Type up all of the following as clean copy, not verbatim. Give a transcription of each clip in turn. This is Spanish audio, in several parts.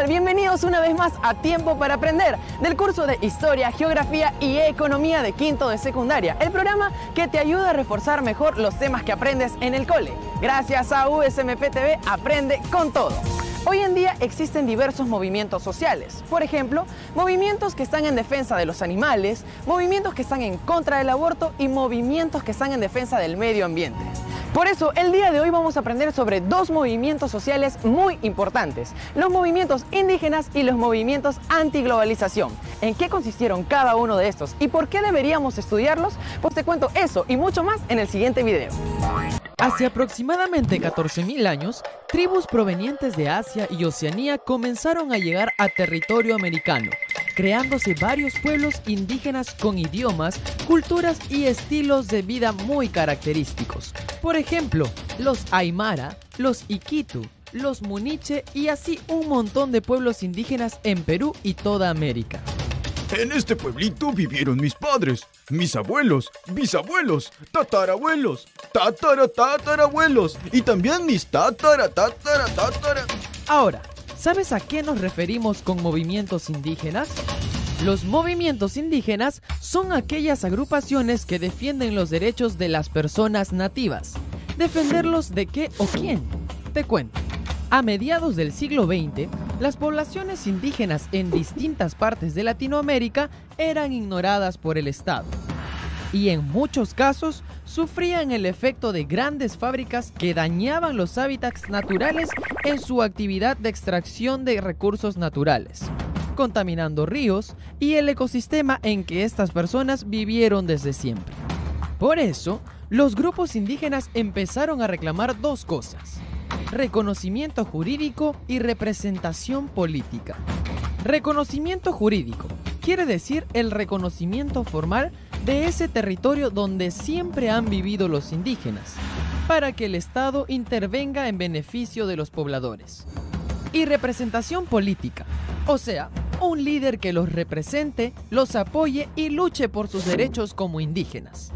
tal? Bienvenidos una vez más a Tiempo para Aprender, del curso de Historia, Geografía y Economía de quinto de secundaria, el programa que te ayuda a reforzar mejor los temas que aprendes en el cole. Gracias a USMP TV, aprende con todo. Hoy en día existen diversos movimientos sociales, por ejemplo, movimientos que están en defensa de los animales, movimientos que están en contra del aborto y movimientos que están en defensa del medio ambiente. Por eso, el día de hoy vamos a aprender sobre dos movimientos sociales muy importantes, los movimientos indígenas y los movimientos antiglobalización. ¿En qué consistieron cada uno de estos y por qué deberíamos estudiarlos? Pues te cuento eso y mucho más en el siguiente video. Hace aproximadamente 14.000 años, tribus provenientes de Asia y Oceanía comenzaron a llegar a territorio americano, creándose varios pueblos indígenas con idiomas, culturas y estilos de vida muy característicos. Por ejemplo, los Aymara, los Iquitu, los Muniche y así un montón de pueblos indígenas en Perú y toda América. En este pueblito vivieron mis padres, mis abuelos, bisabuelos, tatarabuelos, tatarabuelos y también mis tatara. Ahora, ¿sabes a qué nos referimos con movimientos indígenas? Los movimientos indígenas son aquellas agrupaciones que defienden los derechos de las personas nativas. ¿Defenderlos de qué o quién? Te cuento. A mediados del siglo XX, las poblaciones indígenas en distintas partes de Latinoamérica eran ignoradas por el Estado y en muchos casos sufrían el efecto de grandes fábricas que dañaban los hábitats naturales en su actividad de extracción de recursos naturales, contaminando ríos y el ecosistema en que estas personas vivieron desde siempre. Por eso, los grupos indígenas empezaron a reclamar dos cosas: reconocimiento jurídico y representación política. Reconocimiento jurídico quiere decir el reconocimiento formal de ese territorio donde siempre han vivido los indígenas, para que el Estado intervenga en beneficio de los pobladores. Y representación política, o sea, un líder que los represente, los apoye y luche por sus derechos como indígenas.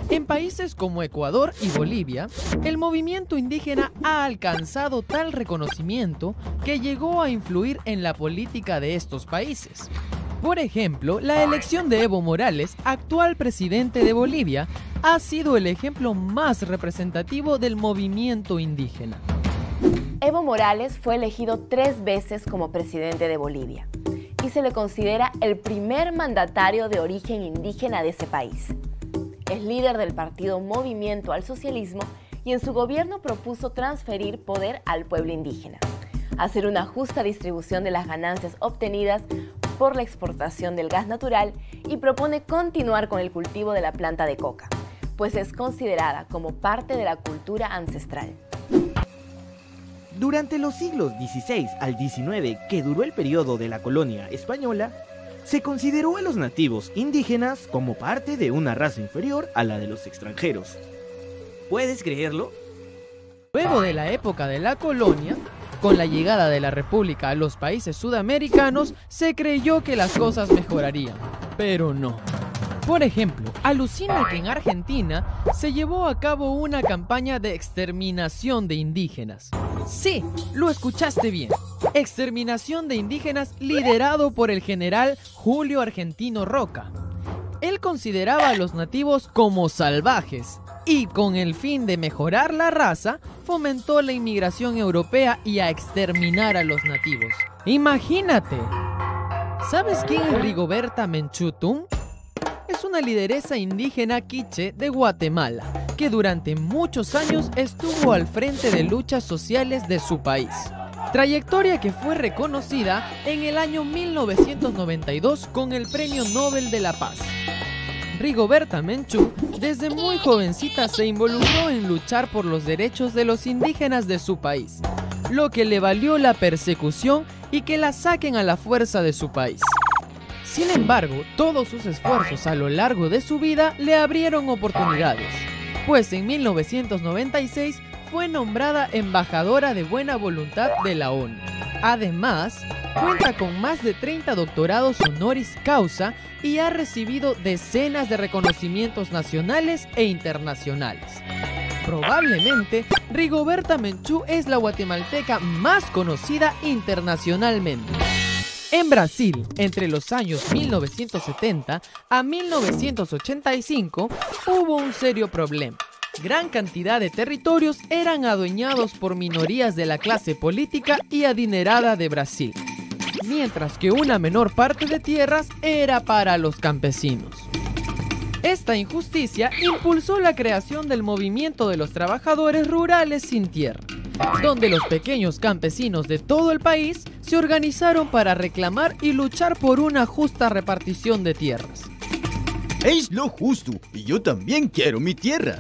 En países como Ecuador y Bolivia, el movimiento indígena ha alcanzado tal reconocimiento que llegó a influir en la política de estos países. Por ejemplo, la elección de Evo Morales, actual presidente de Bolivia, ha sido el ejemplo más representativo del movimiento indígena. Evo Morales fue elegido 3 veces como presidente de Bolivia y se le considera el primer mandatario de origen indígena de ese país. Es líder del partido Movimiento al Socialismo y en su gobierno propuso transferir poder al pueblo indígena, hacer una justa distribución de las ganancias obtenidas por la exportación del gas natural y propone continuar con el cultivo de la planta de coca, pues es considerada como parte de la cultura ancestral. Durante los siglos XVI al XIX, que duró el periodo de la colonia española, se consideró a los nativos indígenas como parte de una raza inferior a la de los extranjeros. ¿Puedes creerlo? Luego de la época de la colonia, con la llegada de la República a los países sudamericanos, se creyó que las cosas mejorarían, pero no. Por ejemplo, alucina que en Argentina se llevó a cabo una campaña de exterminación de indígenas. Sí, lo escuchaste bien. Exterminación de indígenas liderado por el general Julio Argentino Roca. Él consideraba a los nativos como salvajes y con el fin de mejorar la raza, fomentó la inmigración europea y a exterminar a los nativos. ¡Imagínate! ¿Sabes quién es Rigoberta Menchú Tum? Es una lideresa indígena quiché de Guatemala, que durante muchos años estuvo al frente de luchas sociales de su país. Trayectoria que fue reconocida en el año 1992 con el Premio Nobel de la Paz. Rigoberta Menchú, desde muy jovencita se involucró en luchar por los derechos de los indígenas de su país, lo que le valió la persecución y que la saquen a la fuerza de su país. Sin embargo, todos sus esfuerzos a lo largo de su vida le abrieron oportunidades, pues en 1996 fue nombrada embajadora de buena voluntad de la ONU. Además, cuenta con más de 30 doctorados honoris causa y ha recibido decenas de reconocimientos nacionales e internacionales. Probablemente, Rigoberta Menchú es la guatemalteca más conocida internacionalmente. En Brasil, entre los años 1970 a 1985, hubo un serio problema. Gran cantidad de territorios eran adueñados por minorías de la clase política y adinerada de Brasil, mientras que una menor parte de tierras era para los campesinos. Esta injusticia impulsó la creación del movimiento de los trabajadores rurales sin tierra, donde los pequeños campesinos de todo el país se organizaron para reclamar y luchar por una justa repartición de tierras. Es lo justo, y yo también quiero mi tierra.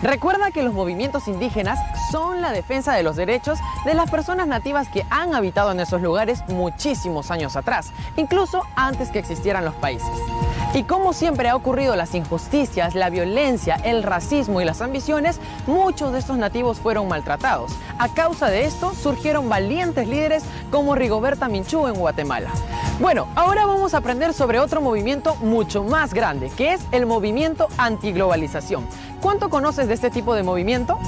Recuerda que los movimientos indígenas son la defensa de los derechos de las personas nativas que han habitado en esos lugares muchísimos años atrás, incluso antes que existieran los países. Y como siempre ha ocurrido, las injusticias, la violencia, el racismo y las ambiciones, muchos de estos nativos fueron maltratados. A causa de esto surgieron valientes líderes como Rigoberta Menchú en Guatemala. Bueno, ahora vamos a aprender sobre otro movimiento mucho más grande, que es el movimiento antiglobalización. ¿Cuánto conoces de este tipo de movimiento?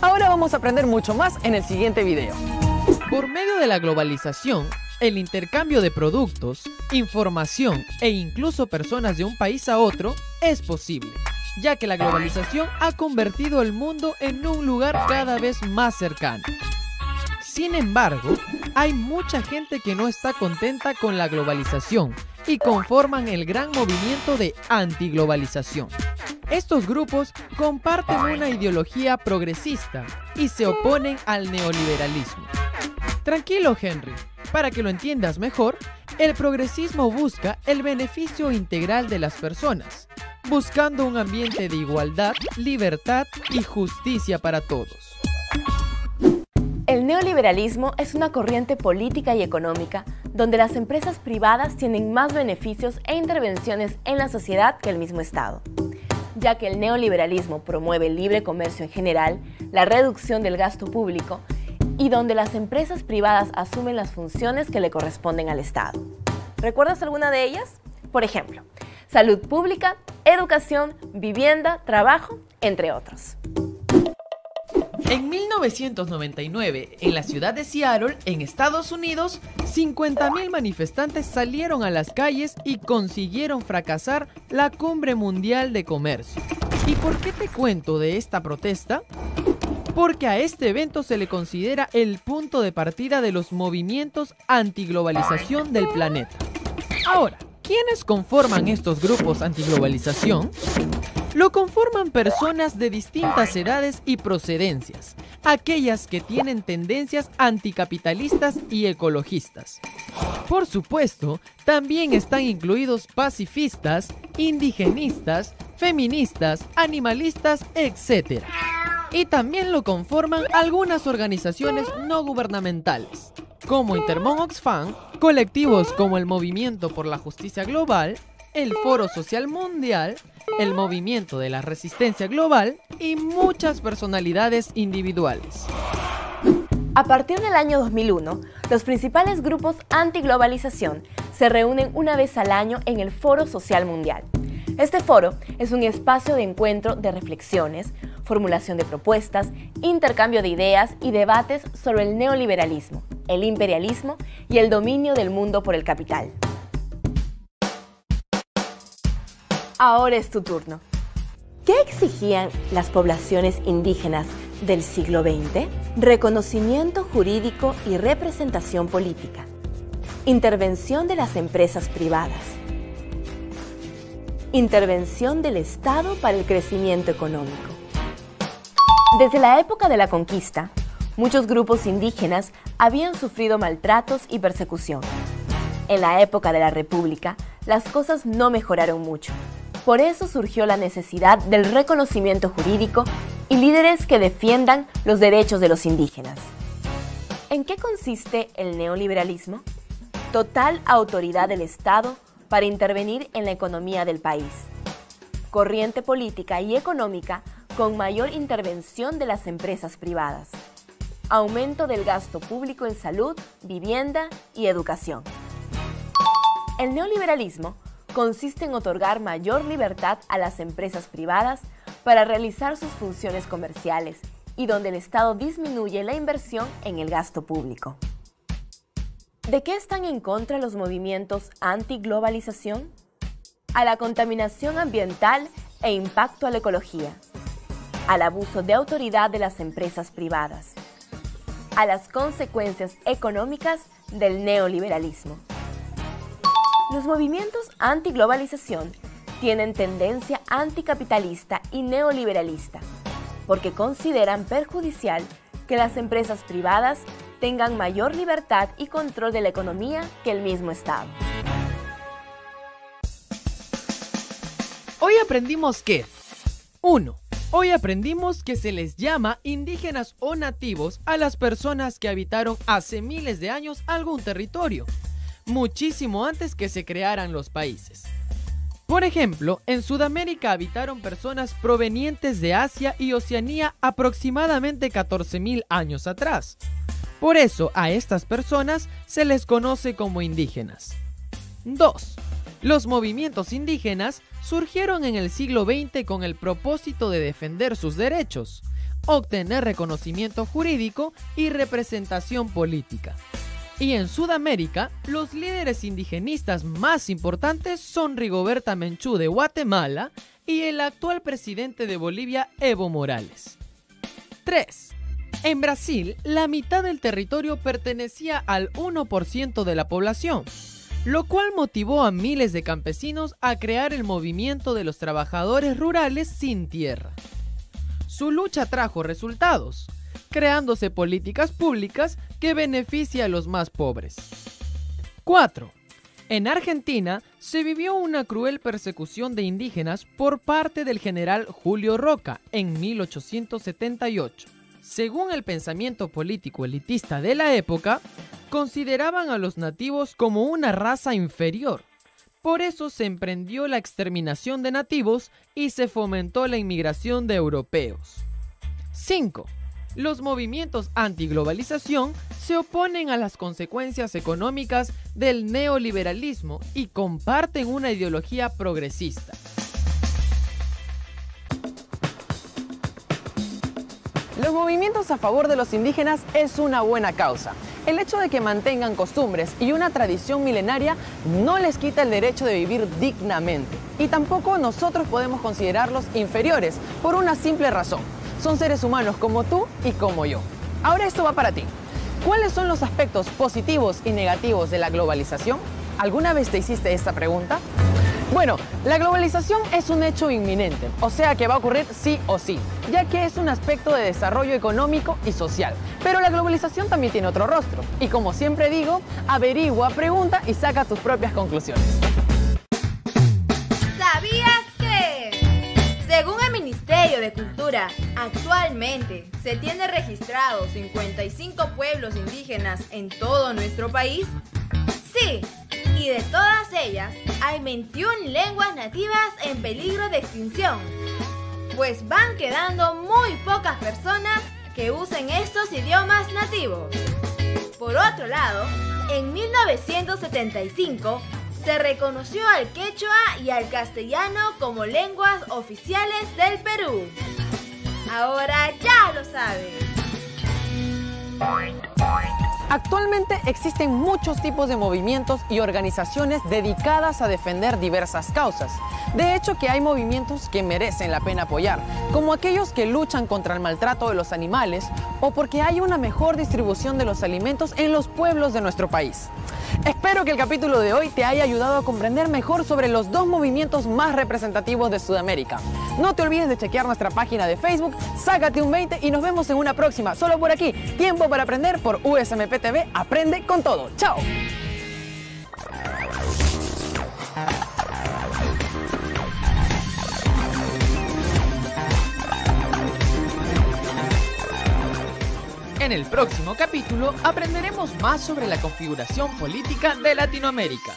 Ahora vamos a aprender mucho más en el siguiente video. Por medio de la globalización, el intercambio de productos, información e incluso personas de un país a otro es posible, ya que la globalización ha convertido el mundo en un lugar cada vez más cercano. Sin embargo, hay mucha gente que no está contenta con la globalización y conforman el gran movimiento de antiglobalización. Estos grupos comparten una ideología progresista y se oponen al neoliberalismo. Tranquilo, Henry. Para que lo entiendas mejor, el progresismo busca el beneficio integral de las personas, buscando un ambiente de igualdad, libertad y justicia para todos. El neoliberalismo es una corriente política y económica donde las empresas privadas tienen más beneficios e intervenciones en la sociedad que el mismo Estado. Ya que el neoliberalismo promueve el libre comercio en general, la reducción del gasto público y donde las empresas privadas asumen las funciones que le corresponden al Estado. ¿Recuerdas alguna de ellas? Por ejemplo, salud pública, educación, vivienda, trabajo, entre otros. En 1999, en la ciudad de Seattle, en Estados Unidos, 50,000 manifestantes salieron a las calles y consiguieron fracasar la Cumbre Mundial de Comercio. ¿Y por qué te cuento de esta protesta? Porque a este evento se le considera el punto de partida de los movimientos antiglobalización del planeta. Ahora, ¿quiénes conforman estos grupos antiglobalización? Lo conforman personas de distintas edades y procedencias, aquellas que tienen tendencias anticapitalistas y ecologistas. Por supuesto, también están incluidos pacifistas, indigenistas, feministas, animalistas, etc. Y también lo conforman algunas organizaciones no gubernamentales, como Intermón Oxfam, colectivos como el Movimiento por la Justicia Global, el Foro Social Mundial, el Movimiento de la Resistencia Global y muchas personalidades individuales. A partir del año 2001, los principales grupos antiglobalización se reúnen una vez al año en el Foro Social Mundial. Este foro es un espacio de encuentro de reflexiones, formulación de propuestas, intercambio de ideas y debates sobre el neoliberalismo, el imperialismo y el dominio del mundo por el capital. Ahora es tu turno. ¿Qué exigían las poblaciones indígenas del siglo XX? Reconocimiento jurídico y representación política. Intervención de las empresas privadas. Intervención del Estado para el crecimiento económico. Desde la época de la conquista, muchos grupos indígenas habían sufrido maltratos y persecución. En la época de la República, las cosas no mejoraron mucho. Por eso surgió la necesidad del reconocimiento jurídico y líderes que defiendan los derechos de los indígenas. ¿En qué consiste el neoliberalismo? Total autoridad del Estado para intervenir en la economía del país. Corriente política y económica con mayor intervención de las empresas privadas. Aumento del gasto público en salud, vivienda y educación. El neoliberalismo consiste en otorgar mayor libertad a las empresas privadas para realizar sus funciones comerciales y donde el Estado disminuye la inversión en el gasto público. ¿De qué están en contra los movimientos anti-globalización? A la contaminación ambiental e impacto a la ecología, al abuso de autoridad de las empresas privadas, a las consecuencias económicas del neoliberalismo. Los movimientos anti-globalización tienen tendencia anticapitalista y neoliberalista, porque consideran perjudicial que las empresas privadas tengan mayor libertad y control de la economía que el mismo Estado. Hoy aprendimos que 1. Hoy aprendimos que se les llama indígenas o nativos a las personas que habitaron hace miles de años algún territorio, muchísimo antes que se crearan los países. Por ejemplo, en Sudamérica habitaron personas provenientes de Asia y Oceanía aproximadamente 14.000 años atrás. Por eso a estas personas se les conoce como indígenas. 2. Los movimientos indígenas surgieron en el siglo XX con el propósito de defender sus derechos, obtener reconocimiento jurídico y representación política. Y en Sudamérica, los líderes indigenistas más importantes son Rigoberta Menchú de Guatemala y el actual presidente de Bolivia, Evo Morales. 3. En Brasil, la mitad del territorio pertenecía al 1% de la población, lo cual motivó a miles de campesinos a crear el movimiento de los trabajadores rurales sin tierra. Su lucha trajo resultados, creándose políticas públicas que benefician a los más pobres. 4. En Argentina se vivió una cruel persecución de indígenas por parte del general Julio Roca en 1878. Según el pensamiento político elitista de la época, consideraban a los nativos como una raza inferior. Por eso se emprendió la exterminación de nativos y se fomentó la inmigración de europeos. 5. Los movimientos antiglobalización se oponen a las consecuencias económicas del neoliberalismo y comparten una ideología progresista. Los movimientos a favor de los indígenas es una buena causa. El hecho de que mantengan costumbres y una tradición milenaria no les quita el derecho de vivir dignamente. Y tampoco nosotros podemos considerarlos inferiores por una simple razón. Son seres humanos como tú y como yo. Ahora esto va para ti. ¿Cuáles son los aspectos positivos y negativos de la globalización? ¿Alguna vez te hiciste esta pregunta? Bueno, la globalización es un hecho inminente, o sea que va a ocurrir sí o sí, ya que es un aspecto de desarrollo económico y social. Pero la globalización también tiene otro rostro, y como siempre digo, averigua, pregunta y saca tus propias conclusiones. ¿Sabías que? Según el Ministerio de Cultura, actualmente se tienen registrados 55 pueblos indígenas en todo nuestro país. Sí, y de todas ellas hay 21 lenguas nativas en peligro de extinción, pues van quedando muy pocas personas que usen estos idiomas nativos. Por otro lado, en 1975 se reconoció al quechua y al castellano como lenguas oficiales del Perú. Ahora ya lo sabes. Actualmente existen muchos tipos de movimientos y organizaciones dedicadas a defender diversas causas. De hecho, que hay movimientos que merecen la pena apoyar, como aquellos que luchan contra el maltrato de los animales o porque hay una mejor distribución de los alimentos en los pueblos de nuestro país. Espero que el capítulo de hoy te haya ayudado a comprender mejor sobre los dos movimientos más representativos de Sudamérica. No te olvides de chequear nuestra página de Facebook, Sácate un 20 y nos vemos en una próxima, solo por aquí. Tiempo para aprender por USMP TV, aprende con todo. ¡Chao! En el próximo capítulo aprenderemos más sobre la configuración política de Latinoamérica.